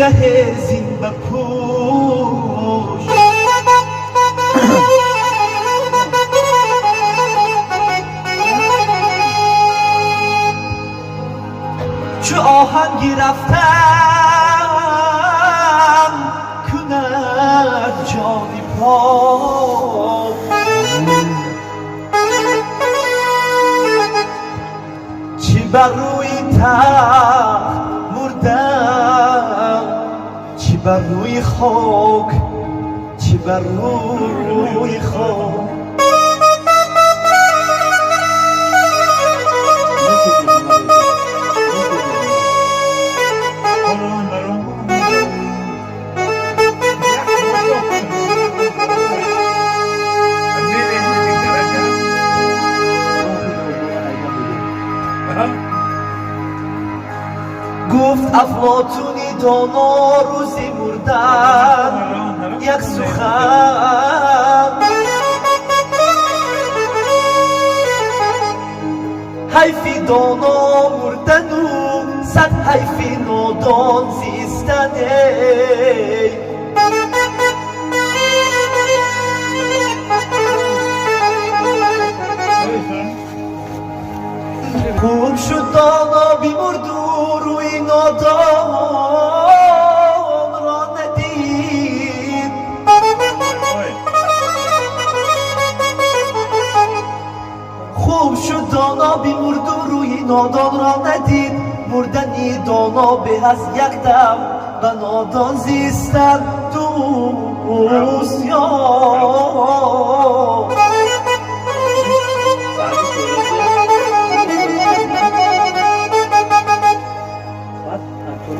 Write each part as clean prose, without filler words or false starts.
گه زین بپوش چو آهنگی رفتم کند جانی پاک چی بر روی تخت مردم چی بر روی خاک چی بر روی خاک گفت افلاطونی دانا روزی مردن یک سخن حیفی دانا مردن و صد حیفی نادان زیستن خوب شد دانا بیمرد و روی نادان را ندید خوب شد دانا بیمرد و روی نادان را ندید مردنی دانا به از یک دم به نادان زیستن دوست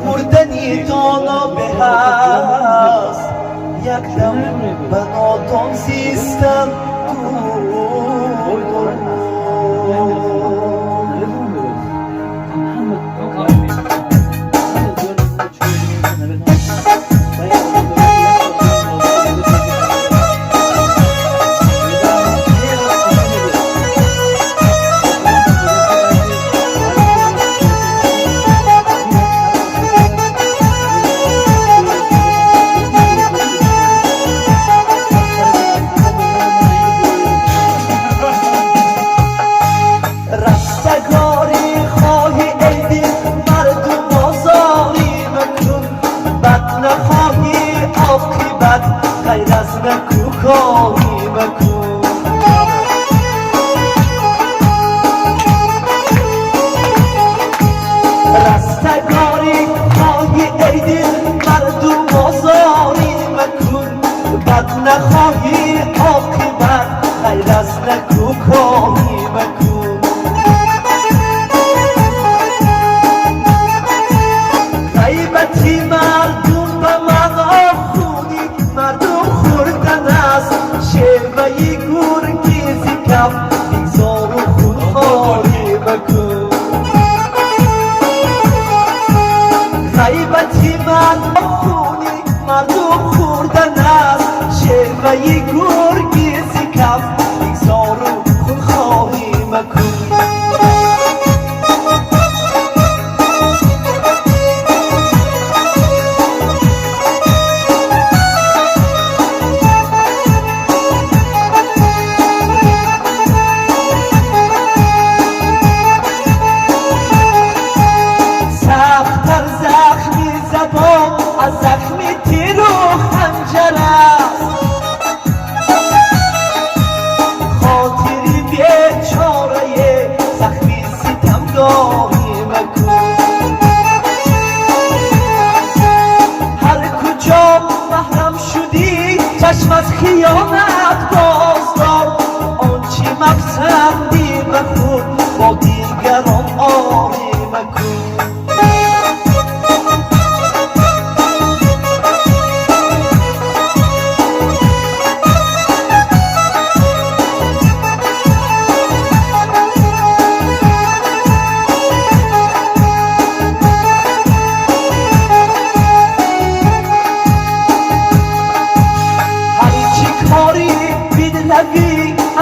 مردنی دانا به از یک دم به نادان زیستن غیر از نکوکاری مکن رستگاری خواهی ای دل مردم آزاری مکن بد نخواهی عاقبت غیر از نکوکاری مکن غیبتی مردم به من آخونی مردم خوردن است شیوهی گرگیزی کف بیزار و خونخواری مکن غیبتی من آخونی مردم خوردن است شیوهی گرگیزی کف بیزار و خونخواری مکن از زخمی تیر و خنجر است خاطری بیچاره زخمی ستمگاری مکن هر کجا محرم شدی چشم از خیانت بازدار آنچه مپسندی مخور با دیگران آری مکن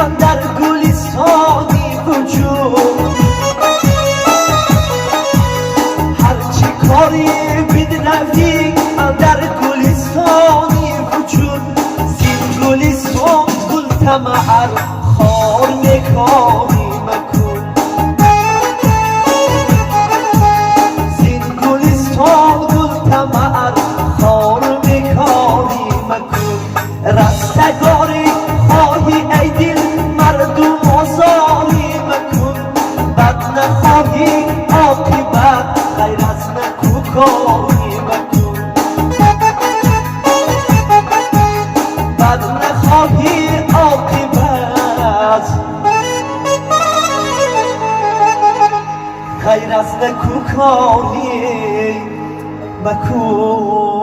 اندر گلستانی وجود هرچی کاری بدنوی در گلستانی وجود زین گلستان گل تمعر خار نکاری مکن زین گلستان گل تمعر خار نکاری مکن رستگاری خواهی ای دل مردم آزاری مکن بد نخواهی عاقبت غیر از نکوکاری مکن بد نخواهی عاقبت غیر از نکوکاری مکن